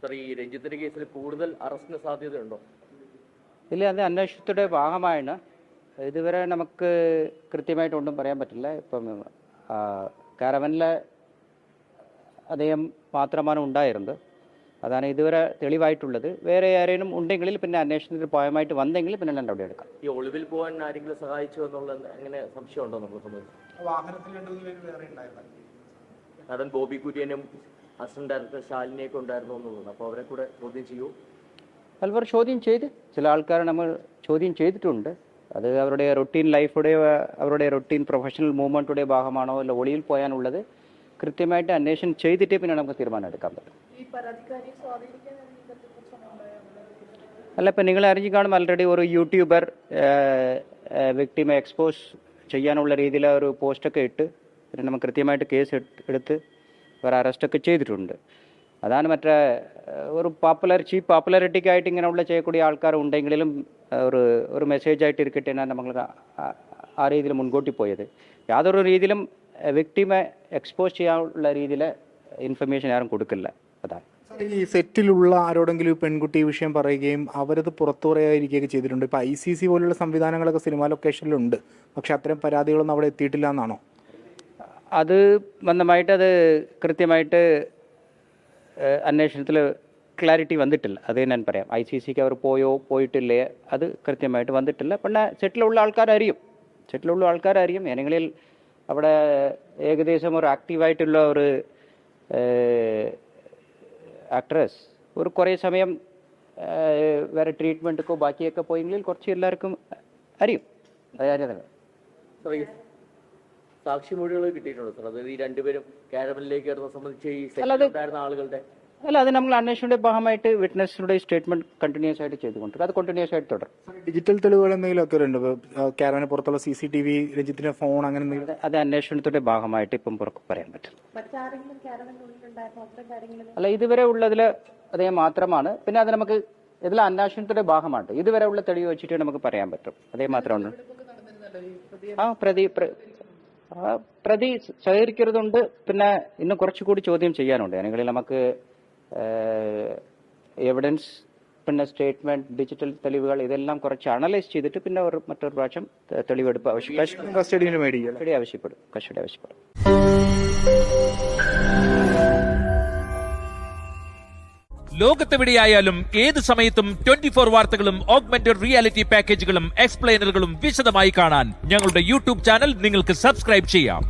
Sir, ഈ രഞ്ജിത്തിന്റെ കേസിൽ കൂടുതൽ അറസ്റ്റിന് സാധ്യതയുണ്ടോ? ഇല്ല, അത് അന്വേഷണത്തിന്റെ ഭാഗമാണ്. ഇതുവരെ നമുക്ക് കൃത്യമായിട്ടൊന്നും പറയാൻ പറ്റില്ല. ഇപ്പം കാരവനിൽ അദ്ദേഹം മാത്രമാണ് ഉണ്ടായിരുന്നത്. അതാണ് ഇതുവരെ തെളിവായിട്ടുള്ളത്. വേറെ ആരെങ്കിലും ഉണ്ടെങ്കിൽ പിന്നെ അന്വേഷണത്തിൽ ഭാഗമായിട്ട് വന്നെങ്കിൽ പിന്നെ നടപടി എടുക്കാം. ഈ ഒളിവിൽ പോകാൻ ആരെങ്കിലും സഹായിച്ചു എന്നുള്ള അങ്ങനെ സംശയമുണ്ടോ നമ്മളെ സംബന്ധിച്ച്? നടൻ ബോബി കുര്യനും അസിസ്റ്റന്റ് ഡയറക്ടർ ശാലിനിയൊക്കെ ഉണ്ടായിരുന്നു എന്നുള്ളത്. അപ്പോൾ അവരെ കൂടെ ചോദ്യം ചെയ്യൂ? അവർ ചോദ്യം ചെയ്ത് ചില ആൾക്കാരെ നമ്മൾ ചോദ്യം ചെയ്തിട്ടുണ്ട്. അത് അവരുടെ റൊട്ടീൻ ലൈഫുടെ അവരുടെ റൊട്ടീൻ പ്രൊഫഷണൽ മൂവ്മെൻറ്റുടെ ഭാഗമാണോ അല്ല ഒളിയിൽ പോയാനുള്ളത് കൃത്യമായിട്ട് അന്വേഷണം ചെയ്തിട്ടേ പിന്നെ നമുക്ക് തീരുമാനം എടുക്കാൻ പറ്റും. അല്ല, ഇപ്പം നിങ്ങൾ അറിഞ്ഞു കാണും, ഓൾറെഡി ഒരു യൂട്യൂബർ വിക്ടിമെ എക്സ്പോസ് ചെയ്യാനുള്ള രീതിയിൽ ഒരു പോസ്റ്റൊക്കെ ഇട്ട് പിന്നെ നമുക്ക് കൃത്യമായിട്ട് കേസ് എടുത്ത് വേറെ അറസ്റ്റൊക്കെ ചെയ്തിട്ടുണ്ട്. അതാണ് മറ്റേ ഒരു ചീപ്പ് പോപ്പുലാരിറ്റിക്കായിട്ട് ഇങ്ങനെയുള്ള ചെയ്യக்கூடிய ആൾക്കാർ ഉണ്ടെങ്കിലും ഒരു മെസ്സേജായിട്ട് ഇരിക്കട്ടെ എന്നാണ് നമ്മൾ ആ രീതിയിൽ മുൻകൂട്ടി പോയത്. യാതൊരു രീതിയിലും വിക്ടിമെ എക്സ്പോസ് ചെയ്യാനുള്ള രീതിയിൽ ഇൻഫർമേഷൻ ആരും കൊടുക്കില്ല. അതാണ് ഈ സെറ്റിലുള്ള ആരോടെങ്കിലും പെൺകുട്ടി വിഷയം പറയുകയും അവരത് പുറത്തു പറയാതിരിക്കുകയൊക്കെ ചെയ്തിട്ടുണ്ട്. ഇപ്പോൾ ICC പോലുള്ള സംവിധാനങ്ങളൊക്കെ സിനിമാ ലൊക്കേഷനിലുണ്ട്, പക്ഷെ അത്തരം പരാതികളൊന്നും അവിടെ എത്തിയിട്ടില്ല എന്നാണോ? അത് ബന്ധമായിട്ട് അത് കൃത്യമായിട്ട് അന്വേഷണത്തിൽ ക്ലാരിറ്റി വന്നിട്ടില്ല. അത് ഞാൻ പറയാം. ICCക്ക് അവർ പോയിട്ടില്ലേ അത് കൃത്യമായിട്ട് വന്നിട്ടില്ല. പിന്നെ സെറ്റിലുള്ള ആൾക്കാരറിയും ഏതെങ്കിലും അവിടെ ഏകദേശം ഒരു ആക്റ്റീവായിട്ടുള്ള ഒരു ആക്ട്രസ് ഒരു കുറേ സമയം വേറെ ട്രീറ്റ്മെൻറ്റൊക്കെ ബാക്കിയൊക്കെ പോയെങ്കിൽ കുറച്ച് എല്ലാവർക്കും അറിയും. അതായത് സാക്ഷിമൊഴികൾ കിട്ടിയിട്ടുണ്ടോ സർ? അതായത് ഈ രണ്ടുപേരും കാരവനിലേക്ക് കയറുന്ന സംബന്ധിച്ച് ഈ സെറ്റിലുണ്ടായിരുന്ന ആളുകളുടെ അല്ല, അത് നമ്മൾ അന്വേഷണത്തിന്റെ ഭാഗമായിട്ട് വിറ്റ്നസിന്റെ സ്റ്റേറ്റ്മെന്റ് കണ്ടിന്യൂസ് ആയിട്ട് ചെയ്തുകൊണ്ടിരിക്കും. അത് കണ്ടിന്യൂസ് ആയിട്ട് തുടരും. ഡിജിറ്റൽ തെളിവുകൾ എന്തെങ്കിലും ഒക്കെ ഉണ്ട്? കാരവന് പുറത്തുള്ള CCTV, രഞ്ജിത്തിന്റെ ഫോൺ, അങ്ങനെ എന്തെങ്കിലും? അത് അന്വേഷണത്തിന്റെ ഭാഗമായിട്ട് ഇപ്പം പുറത്ത് പറയാൻ പറ്റില്ല. അല്ല, ഇതുവരെ ഉള്ളതിൽ അതേ മാത്രമാണ്. പിന്നെ അത് നമുക്ക് ഇതിൽ അന്വേഷണത്തിന്റെ ഭാഗമാണ്. ഇതുവരെ ഉള്ള തെളിവ് വെച്ചിട്ട് നമുക്ക് പറയാൻ പറ്റും. അതേ മാത്രമാണ്. പ്രതി സഹകരിക്കുന്നതുണ്ട്. പിന്നെ ഇന്ന് കുറച്ചുകൂടി ചോദ്യം ചെയ്യാനുണ്ട്. അല്ലെങ്കിൽ നമുക്ക് എവിഡൻസ്, പിന്നെ സ്റ്റേറ്റ്മെന്റ്, ഡിജിറ്റൽ തെളിവുകൾ ഇതെല്ലാം കുറച്ച് അനലൈസ് ചെയ്തിട്ട് പിന്നെ മറ്റൊരു പ്രാവശ്യം തെളിവെടുപ്പ് കസ്റ്റഡി ആവശ്യപ്പെടും. ലോകത്തെവിടെയായാലും ഏത് സമയത്തും 24 വാർത്തകളും ഓഗ്മെന്റഡ് റിയാലിറ്റി പാക്കേജുകളും എക്സ്പ്ലെയിനറുകളും വിശദമായി കാണാൻ ഞങ്ങളുടെ യൂട്യൂബ് ചാനൽ നിങ്ങൾക്ക് സബ്സ്ക്രൈബ് ചെയ്യാം.